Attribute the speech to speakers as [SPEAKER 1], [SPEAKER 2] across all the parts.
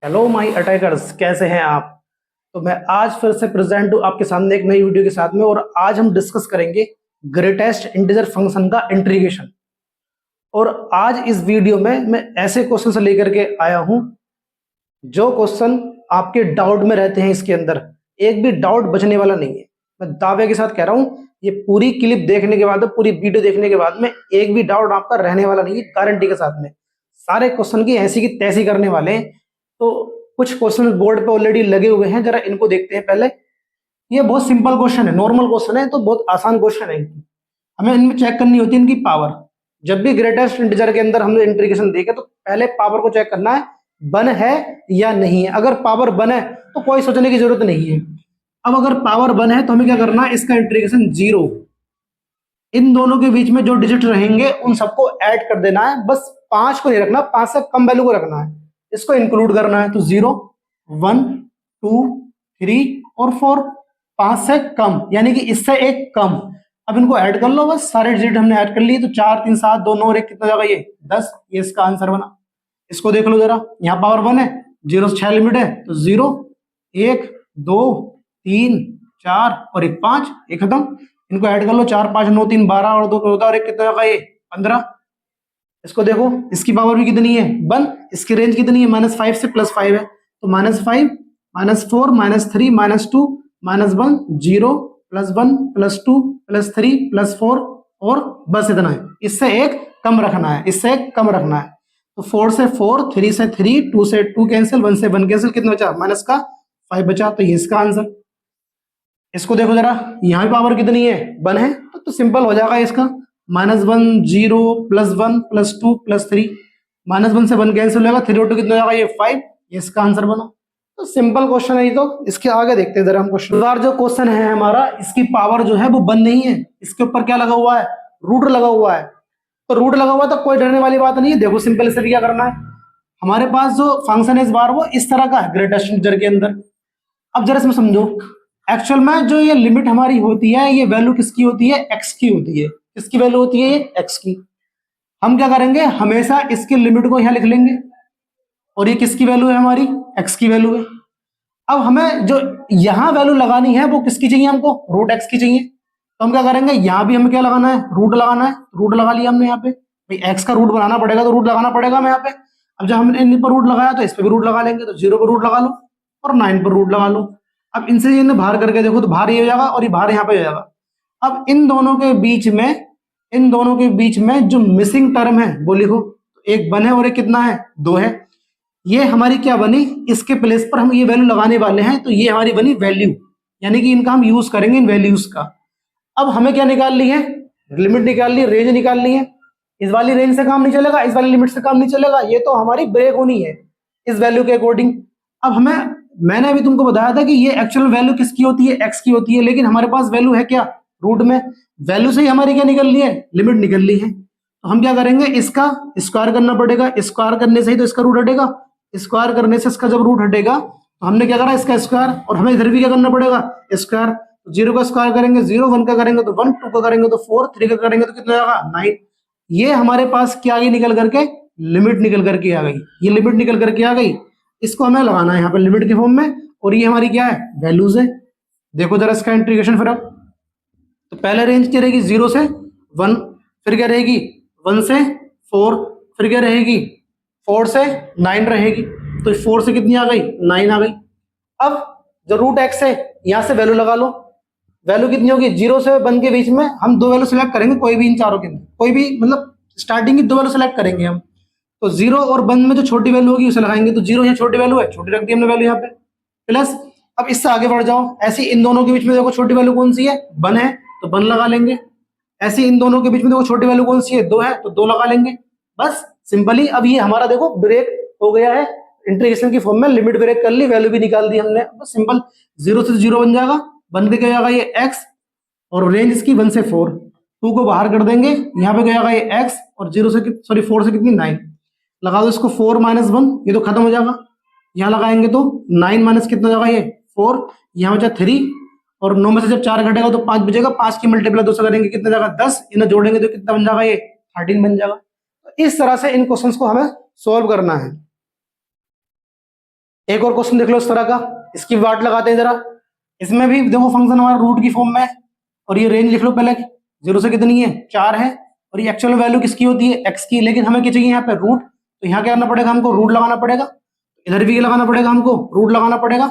[SPEAKER 1] Hello my attackers, कैसे हैं आप। तो मैं आज फिर से प्रेजेंट हूँ आपके सामने एक नई वीडियो के साथ में, और आज हम डिस्कस करेंगे ग्रेटेस्ट इंटीजर फंक्शन का इंटीग्रेशन। और आज इस वीडियो में मैं ऐसे क्वेश्चन से लेकर के आया हूँ जो क्वेश्चन आपके डाउट में रहते हैं। इसके अंदर एक भी डाउट बचने वाला नहीं है। मैं दावे के साथ कह रहा हूँ, ये पूरी क्लिप देखने के बाद, पूरी वीडियो देखने के बाद में एक भी डाउट आपका रहने वाला नहीं है, गारंटी के साथ में। सारे क्वेश्चन की ऐसी की तैसी करने वाले हैं। तो कुछ क्वेश्चन बोर्ड पे ऑलरेडी लगे हुए हैं, जरा इनको देखते हैं पहले। ये बहुत सिंपल क्वेश्चन है, नॉर्मल क्वेश्चन है, तो बहुत आसान क्वेश्चन है। हमें इनमें चेक करनी होती है इनकी पावर। जब भी ग्रेटेस्ट इंटीजर के अंदर हमने इंटीग्रेशन देखे तो पहले पावर को चेक करना है, वन है या नहीं है। अगर पावर वन है तो कोई सोचने की जरूरत नहीं है। अब अगर पावर वन है तो हमें क्या करना है, इसका इंटीग्रेशन जीरो। इन दोनों के बीच में जो डिजिट रहेंगे उन सबको ऐड कर देना है, बस पांच को नहीं रखना, पांच से कम वैल्यू को रखना है, इसको इंक्लूड करना है। तो 0, 1, 2, 3 और 4, पांच से कम यानी कि इससे एक कम। अब इनको ऐड कर लो, बस सारे डिजिट हमने ऐड कर लिए। तो 4, 3, 7, 2, 9 और 1 कितना जाएगा, ये 10। ये इसका आंसर बना। इसको देख लो जरा, यहाँ पावर 1 है, 0 से 6 लिमिट है, तो 0, 1, 2, 3, 4 और 1, 5, ये खत्म। इनको ऐड कर लो, 4, 5, 9, 3, 12 और 2, 14 और 1 कितना जाएगा, ये 15। इसको देखो, इसकी पावर भी कितनी है, 1। इसकी रेंज कितनी है, -5 से +5 है, तो -5, -4, -3, -2, -1, 0, +1, +2, +3, +4 और बस इतना है। इससे एक कम रखना है, इससे एक कम रखना है। तो 4 से 4, 3 से 3, 2 से 2 कैंसिल, 1 से 1 कैंसिल, कितना बचा, -5 बचा। तो ये इसका आंसर। इसको देखो जरा, यहाँ भी पावर कितनी है, 1 है, तो सिंपल हो जाएगा इसका। -1, 0, +1, +2, +3, -1 से 1 कैंसिल होगा, 3 और 2 कितना हो जाएगा, ये 5। ये इसका आंसर बना। तो सिंपल क्वेश्चन है ये। तो इसके आगे देखते हैं जरा हम क्वेश्चन। बार जो क्वेश्चन है हमारा, इसकी पावर जो है वो 1 नहीं है, इसके ऊपर क्या लगा हुआ है, रूट लगा हुआ है। तो रूट लगा हुआ तो कोई डरने वाली बात नहीं है। देखो सिंपल से क्या करना है, हमारे पास जो फंक्शन है इस बार वो इस तरह का है ग्रेटेस्ट इंटीजर के अंदर। अब जरा इसमें समझो, एक्चुअल में जो ये लिमिट हमारी होती है, ये वैल्यू किसकी होती है, एक्स की होती है। किसकी वैल्यू होती है, ये एक्स की। हम क्या करेंगे, हमेशा इसकी लिमिट को यहां लिख लेंगे, और ये किसकी वैल्यू है, हमारी एक्स की वैल्यू है। अब हमें जो यहां वैल्यू लगानी है वो किसकी चाहिए, हमको रूट एक्स की चाहिए। तो हम क्या करेंगे, यहां भी हमें क्या लगाना है, रूट लगाना है। रूट लगा लिया हमने यहाँ पे, भाई एक्स का रूट बनाना पड़ेगा तो रूट लगाना पड़ेगा हमें यहाँ पे। अब जब हमने इन पर रूट लगाया तो इस पर भी रूट लगा लेंगे। तो 0 पर रूट लगा लो और 9 पर रूट लगा लो। अब इनसे इन्हें बाहर करके देखो तो बाहर ये हो जाएगा और ये बाहर यहाँ पे हो जाएगा। अब इन दोनों के बीच में, इन दोनों के बीच में जो मिसिंग टर्म है वो लिखो। एक 1 है और एक कितना है, 2 है। ये हमारी क्या बनी, इसके प्लेस पर हम ये वैल्यू लगाने वाले हैं, तो ये हमारी बनी वैल्यू, यानी कि इनका हम यूज करेंगे, इन वैल्यूज का। अब हमें क्या निकालनी है, लिमिट निकालनी है, रेंज निकालनी है। इस वाली रेंज से काम नहीं चलेगा, इस वाली लिमिट से काम नहीं चलेगा, ये तो हमारी ब्रेक होनी है इस वैल्यू के अकॉर्डिंग। अब हमें, मैंने अभी तुमको बताया था कि ये एक्चुअल वैल्यू किसकी होती है, एक्स की होती है, लेकिन हमारे पास वैल्यू है क्या, रूट में। वैल्यू से ही हमारी क्या निकलनी है, लिमिट निकलनी है। तो हम क्या करेंगे, इसका स्क्वायर करना पड़ेगा। स्क्वायर करने से ही तो इसका रूट हटेगा। स्क्वायर करने से इसका जब रूट हटेगा तो हमने क्या करा, इसका स्क्वायर। और हमें इधर भी क्या करना पड़ेगा, स्क्वायर। 0 का स्क्वायर करेंगे 0, 1 का करेंगे तो 1, 2 का करेंगे तो 4, 3 का करेंगे तो कितना आएगा, 9। ये हमारे पास क्या आ गई, निकल करके लिमिट निकल करके आ गई। ये लिमिट निकल करके आ गई, इसको हमें लगाना है यहाँ पे लिमिट के फॉर्म में, और ये हमारी क्या है, वैल्यूज है। देखो जरा इसका इंटीग्रेशन फिर। अब तो पहले रेंज क्या रहेगी, 0 से 1, फिर क्या रहेगी 1 से 4, फिर क्या रहेगी 4 से 9 रहेगी। तो 4 से कितनी आ गई, 9 आ गई। अब जो रूट एक्स है, यहां से वैल्यू लगा लो। वैल्यू कितनी होगी, 0 से 1 के बीच में हम 2 वैल्यू सिलेक्ट करेंगे, कोई भी इन चारों के अंदर, कोई भी, मतलब स्टार्टिंग की 2 वैल्यू सिलेक्ट करेंगे हम। तो 0 और 1 में जो छोटी वैल्यू होगी उसे लगाएंगे। तो 0 यहाँ छोटी वैल्यू है, छोटी रख दी हमने वैल्यू यहाँ पे, प्लस। अब इससे आगे बढ़ जाओ, ऐसे इन दोनों के बीच में देखो छोटी वैल्यू कौन सी है, 1 है, तो 1 लगा लेंगे। ऐसे इन दोनों के बीच में देखो छोटी वैल्यू कौन सी है, 2 है, तो 2 लगा लेंगे। बस सिंपली अब ये हमारा देखो ब्रेक हो गया है, इंटीग्रेशन की फॉर्म में लिमिट ब्रेक कर ली, वैल्यू भी निकाल दी हमने। बस सिंपल, 0 से 0 बन जाएगा, 1 पे क्या जाएगा ये एक्स, और रेंज इसकी 1 से 4, 2 को बाहर कर देंगे, यहाँ पे क्या जाएगा ये एक्स, और 0 से, सॉरी 4 से कितनी, 9 लगा दो इसको। 4 - 1, ये तो खत्म हो जाएगा। यहाँ लगाएंगे तो 9 माइनस कितना जाएगा, ये 4, यहाँ बचा 3, और 9 में से जब 4 घटेगा तो 5 बचेगा। 5 की मल्टीप्लाई 2 से करेंगे कितना जाएगा, 10। इन्हें जोड़ेंगे तो कितना बन जाएगा, ये 13 बन जाएगा। तो इस तरह से इन क्वेश्चंस को हमें सोल्व करना है। एक और क्वेश्चन देख लो इस तरह का, इसकी वाट लगाते हैं जरा। इसमें भी देखो फंक्शन हमारा रूट की फॉर्म में है, और ये रेंज लिख लो पहले, 0 से कितनी है 4 है, और ये एक्चुअल वैल्यू किसकी होती है x की, लेकिन हमें क्या चाहिए यहाँ पे रूट, तो यहाँ क्या करना पड़ेगा हमको, रूट लगाना पड़ेगा। इधर भी लगाना पड़ेगा हमको, रूट लगाना पड़ेगा,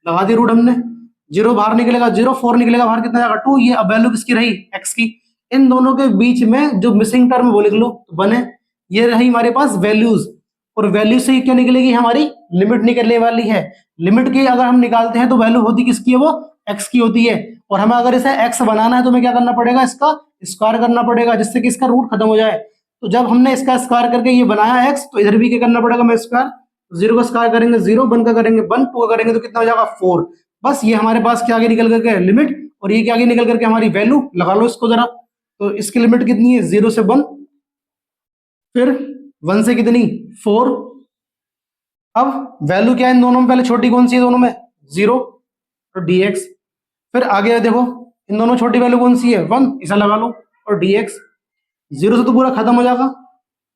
[SPEAKER 1] लगा दी रूट हमने। 0 बाहर निकलेगा 0, 4 निकलेगा बाहर, कितना जाएगा 2। ये अब वैल्यू किसकी रही, x की। इन दोनों के बीच में जो मिसिंग टर्म वो लिख लो तो बने, ये रही हमारे पास वैल्यूज, और वैल्यू से क्या निकलेगी, हमारी लिमिट निकलने वाली है। लिमिट की अगर हम निकालते हैं तो वैल्यू होती किसकी है, वो x की होती है। और हमें अगर इसे x बनाना है तो हमें क्या करना पड़ेगा, इसका स्क्वायर करना पड़ेगा, जिससे कि इसका रूट खत्म हो जाए। तो जब हमने इसका स्क्वायर करके ये बनाया x, तो इधर भी क्या करना पड़ेगा, मैं स्क्वायर, 0 का स्क्वायर करेंगे 0, 1 का करेंगे 1, 2 का करेंगे तो कितना हो जाएगा 4। बस ये हमारे पास क्या आगे निकल करके लिमिट, और ये क्या आगे निकल करके हमारी वैल्यू, लगा लो इसको जरा। तो इसकी लिमिट कितनी है, 0 से 1, फिर 1 से कितनी 4। अब वैल्यू क्या है इन दोनों में, पहले छोटी कौन सी है दोनों में, 0, तो dx। फिर आगे देखो इन दोनों छोटी वैल्यू कौन सी है, 1, इसे लगा लो, और dx। 0 से तो पूरा खत्म हो जाएगा,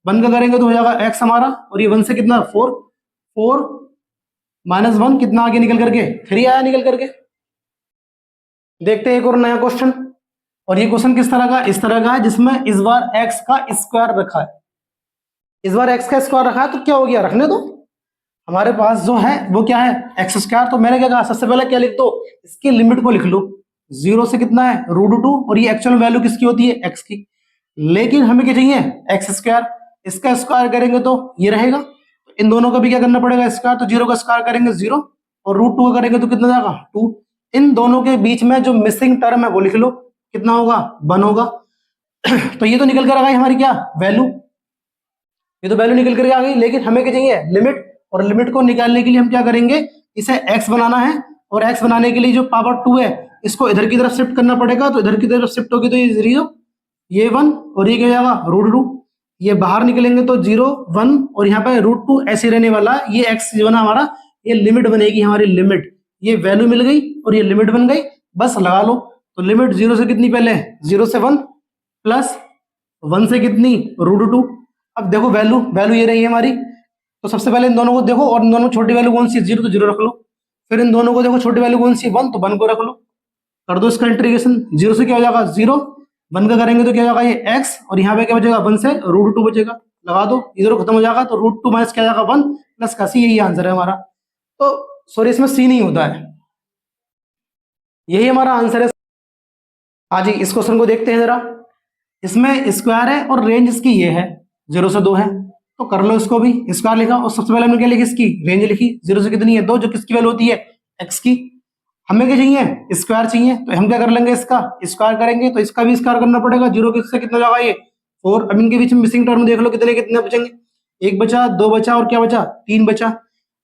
[SPEAKER 1] 1 का करेंगे तो हो जाएगा x हमारा, और ये 1 से कितना 4, 4 माइनस 1 कितना आगे निकल करके 3 आया निकल करके। देखते हैं एक और नया क्वेश्चन, और ये क्वेश्चन किस तरह का, इस तरह का है, जिसमें इस बार x का स्क्वायर रखा है। इस बार x का स्क्वायर रखा है तो क्या हो गया, रखने दो। हमारे पास जो है वो क्या है, एक्स स्क्वायर। तो मैंने क्या कहा, सबसे पहले क्या लिख दो, इसकी लिमिट को लिख लो। 0 से कितना है √2, और ये एक्चुअल वैल्यू किसकी होती है, x की। लेकिन हमें क्या चाहिए, एक्स स्क्वायर। इसका स्क्वायर करेंगे तो ये रहेगा, तो इन दोनों का भी क्या करना पड़ेगा स्क्वायर। तो 0 का स्क्वायर करेंगे 0, और √2 का करेंगे तो कितना जाएगा 2। इन दोनों के बीच में जो मिसिंग टर्म है वो लिख लो, कितना होगा 1 होगा। तो ये तो निकल कर आ गई हमारी क्या वैल्यू, ये तो वैल्यू निकल कर आ गई। लेकिन हमें क्या चाहिए, लिमिट, और लिमिट को निकालने के लिए हम क्या करेंगे, इसे x बनाना है, और x बनाने के लिए जो पावर 2 है इसको इधर की तरफ शिफ्ट करना पड़ेगा। तो इधर की तरफ शिफ्ट होगी तो ये 0, ये 1, और ये क्या जाएगा √2। ये बाहर निकलेंगे तो 0, 1, और यहाँ पे √2 ऐसे रहने वाला। ये x जो ना हमारा, ये लिमिट बनेगी हमारी लिमिट। ये वैल्यू मिल गई और ये लिमिट बन गई, बस लगा लो। तो लिमिट 0 से कितनी, पहले 0 से 1, प्लस 1 से कितनी √2। अब देखो वैल्यू, वैल्यू ये रही हमारी। तो सबसे पहले इन दोनों को देखो, और इन दोनों में छोटी वैल्यू कौन सी है, 0, तो 0 रख लो। फिर इन दोनों को देखो छोटी वैल्यू कौन सी है, 1, तो 1 को रख लो। कर दो इसका इंटीग्रेशन, 0 से क्या हो जाएगा 0, 1 का करेंगे तो क्या हो जाएगा ये x, और यहाँ पे क्या बचेगा 1 से √2 बचेगा। लगा दो, इधर खत्म हो जाएगा, तो √2 माइनस क्या जाएगा 1 प्लस का c, यही आंसर है हमारा। तो सॉरी इसमें c नहीं होता है, यही हमारा आंसर है। आज इस क्वेश्चन को देखते हैं जरा। इसमें स्क्वायर है और रेंज इसकी ये है, 0 से 2 है, तो कर लो इसको भी स्क्वायर लिखा। और सबसे पहले हमने क्या लिखी, इसकी रेंज लिखी, 0 से कितनी है 2, जो किसकी वैल्यू होती है x की। हमें क्या चाहिए, स्क्वायर चाहिए, तो हम क्या कर लेंगे, इसका स्क्वायर करेंगे तो इसका भी स्क्वायर करना पड़ेगा। 0 से कितना जाएगा ये 4। अब इनके बीच में मिसिंग टर्म देख लो कितने कितने बचेंगे, 1 बचा, 2 बचा, और क्या बचा 3 बचा।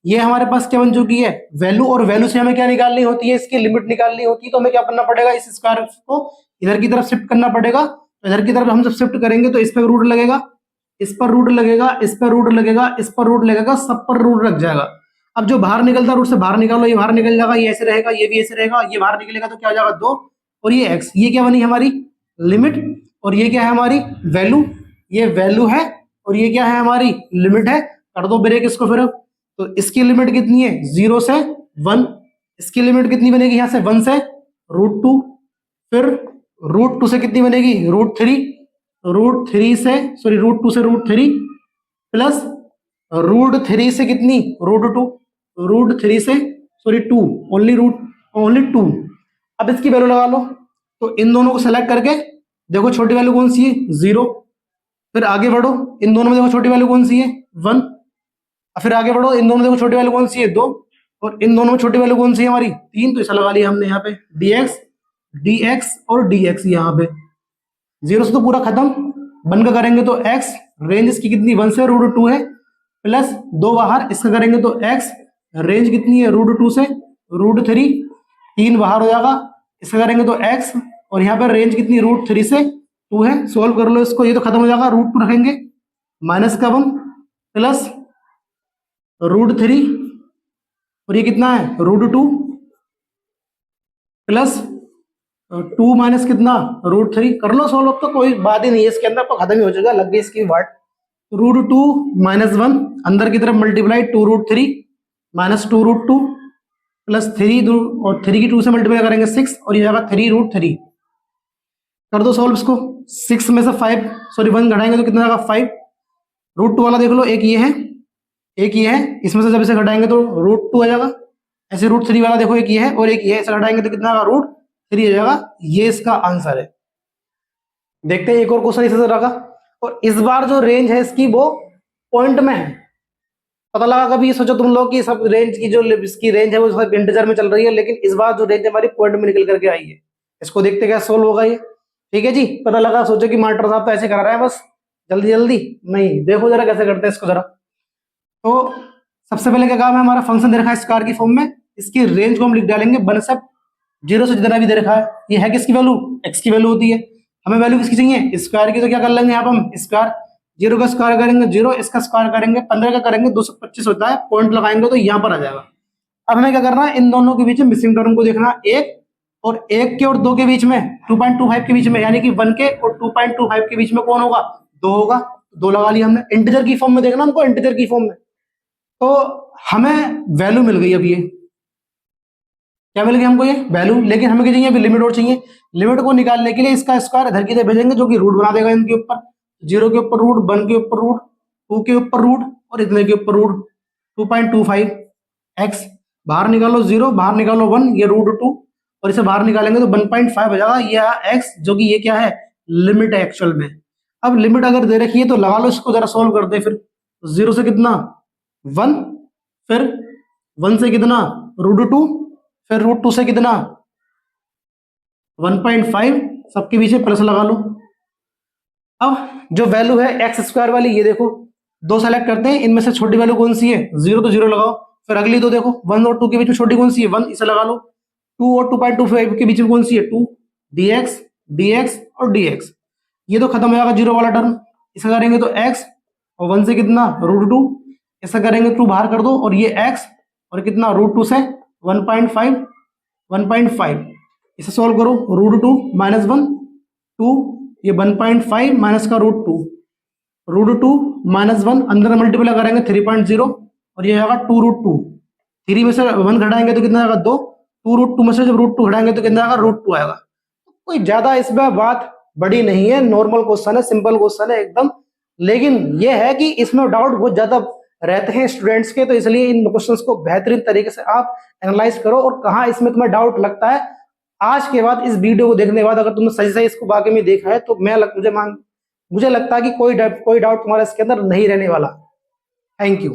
[SPEAKER 1] ये हमारे पास क्या बन चुकी है वैल्यू, और वैल्यू से हमें क्या निकालनी होती है, इसकी लिमिट निकालनी होती है। तो हमें क्या करना पड़ेगा, इस स्क्वायर को इधर की तरफ शिफ्ट करना पड़ेगा। तो इधर की तरफ हम जब शिफ्ट करेंगे तो इस पर रूट लगेगा, इस पर रूट लगेगा, इस पर रूट लगेगा, इस पर रूट लगेगा, सब पर रूट लग जाएगा। अब जो बाहर निकलता रूट से बाहर निकालो, ये बाहर निकल जाएगा, ये ऐसे रहेगा, ये भी ऐसे रहेगा, ये बाहर निकलेगा तो क्या हो जाएगा 2, और ये x, ये क्या बनी हमारी लिमिट, और ये क्या है हमारी वैल्यू, ये वैल्यू है, और ये क्या है हमारी लिमिट है। कर दो ब्रेक इसको फिर। तो इसकी लिमिट कितनी है 0 से 1, इसकी लिमिट कितनी बनेगी यहाँ से 1 से √2, फिर √2 से कितनी बनेगी √3, √3 से सॉरी √2 से √3, प्लस √3 से कितनी √2, √3 से सॉरी 2, ओनली 2। अब इसकी वैल्यू लगा लो। तो इन दोनों को सेलेक्ट करके देखो छोटी वैल्यू कौन सी है 0, फिर आगे बढ़ो, इन दोनों में देखो छोटी वैल्यू कौन सी है 1, फिर आगे बढ़ो, इन दोनों में देखो छोटी वैल्यू कौन सी है 2, और इन दोनों में छोटी वैल्यू कौन सी है हमारी 3। तो ऐसा लगा लिया हमने यहाँ पे dx और dx। यहाँ पे 0 से तो पूरा खत्म, 1 का करेंगे तो x, रेंज इसकी कितनी 1 से √2 है, प्लस 2 बाहर, इसका करेंगे तो x, रेंज कितनी है √2 से √3, 3 बाहर हो जाएगा, इसका करेंगे तो x, और यहाँ पर रेंज कितनी √3 से 2 है। सोल्व कर लो इसको, ये तो खत्म हो जाएगा, √2 रखेंगे, माइनस का 1 प्लस √3, और ये कितना है √2 प्लस 2 माइनस कितना √3। कर लो सोल्व, अब तो कोई बात ही नहीं है इसके अंदर, तो खत्म ही हो जाएगा, लग गई इसकी वाट। √2 माइनस 1 अंदर की तरफ मल्टीप्लाई 2 √3, -2√2 प्लस 3 और 3 की 2 से मल्टीप्लाई करेंगे 6 और ये जाएगा 3√3। कर दो सॉल्व इसको। 6 में से 5 सॉरी 1 घटाएंगे तो कितना आएगा 5। √2 वाला देख लो, एक ये है एक ये है, इसमें से जब इसे घटाएंगे तो √2 आ जाएगा। ऐसे √3 वाला देखो, एक ये है और एक ये है, इसे घटाएंगे तो कितना आएगा √3 आ जाएगा। ये इसका आंसर है। देखते हैं एक और क्वेश्चन इसी तरह का, और इस बार जो रेंज है इसकी वो पॉइंट में है। पता लगा कभी सोचो तुम लोग कि सब रेंज की जो इसकी रेंज है वो सब इंटीजर में चल रही है, लेकिन इस बार जो रेंज हमारी पॉइंट में निकल करके आई है। इसको देखते क्या सोल्व होगा ये। ठीक है जी, पता लगा, सोचो कि मास्टर साहब तो ऐसे करा रहा है बस जल्दी जल्दी, नहीं देखो जरा कैसे करते हैं इसको जरा। तो सबसे पहले क्या काम है, हमारा फंक्शन दे रखा है स्क्वायर की फॉर्म में, इसकी रेंज को हम लिख डालेंगे 1 से 0 से जितना भी दे रखा है। ये है किसकी वैल्यू, एक्स की वैल्यू होती है। हमें वैल्यू किसकी चाहिए, स्क्वायर की, तो क्या कर लेंगे यहाँ पर हम स्क्वायर, 0 का स्क्वायर करेंगे 0, इसका स्क्वायर करेंगे 15 का करेंगे 225 होता है, पॉइंट लगाएंगे तो यहाँ पर आ जाएगा। अब हमें क्या करना है, इन दोनों के बीच में मिसिंग टर्म को देखना, एक और 1 के और 2 के बीच में, 2.25 के बीच में, यानी कि 1 के और 2.25 के बीच में कौन होगा, 2 होगा। 2 लगा लिया हमने। इंटीजर की फॉर्म में देखना हमको, इंटीजर की फॉर्म में। तो हमें वैल्यू मिल गई। अब ये क्या मिल गया हमको, ये वैल्यू। लेकिन हमें क्या चाहिए, अभी लिमिट और चाहिए। लिमिट को निकालने के लिए इसका स्क्वायर इधर की तरफ भेजेंगे जो कि रूट बना देगा इनके ऊपर, 0 के ऊपर रूट, 1 के ऊपर रूट, 2 के ऊपर रूट और इतने के ऊपर रूट। 2.25 एक्स, बाहर निकालो 0, बाहर निकालो 1, ये √2 और इसे बाहर निकालेंगे तो 1.5 हो जाएगा। ये एक्स जो कि ये क्या है, लिमिट है एक्चुअल में। अब लिमिट अगर दे रखी है तो लगा लो इसको, जरा सोल्व कर दे। फिर 0 से कितना 1, फिर 1 से कितना √2, फिर √2 से कितना 1.5, सबके पीछे प्लस लगा लो। अब जो वैल्यू है एक्स स्क्वायर वाली, ये देखो 2 सेलेक्ट करते हैं, इनमें से छोटी वैल्यू कौन सी है, 0 तो 0 लगाओ। फिर अगली दो देखो, 1 और 2 के बीच में छोटी कौन सी है, 1, इसे लगा लो। 2 और 2.25 के बीच में कौन सी है, 2, dx dx और dx, ये तो खत्म हो जाएगा 0 वाला टर्म। इसे करेंगे तो x और 1 से कितना √2, ऐसा करेंगे 2 बाहर कर दो और ये x और कितना √2 से 1.5, इसे सोल्व करो। √2 -1 2, ये 1.5 माइनस का √2, √2 -1 अंदर मल्टीप्लाई करेंगे 3.0 और ये आएगा 2√2। 3 में से 1 घटाएंगे तो कितना आएगा 2, 2√2 में से जब √2 घटाएंगे तो कितना आएगा √2 आएगा। कोई ज्यादा इसमें बात बड़ी नहीं है, नॉर्मल क्वेश्चन है, सिंपल क्वेश्चन है एकदम। लेकिन ये है कि इसमें डाउट बहुत ज्यादा रहते हैं स्टूडेंट्स के, तो इसलिए इन क्वेश्चंस को बेहतरीन तरीके से आप एनालाइज करो, और कहाँ इसमें तुम्हें डाउट लगता है आज के बाद, इस वीडियो को देखने के बाद अगर तुमने सही सही इसको वाकई में देखा है तो मुझे लगता है कि कोई डाउट तुम्हारे इसके अंदर नहीं रहने वाला। Thank you.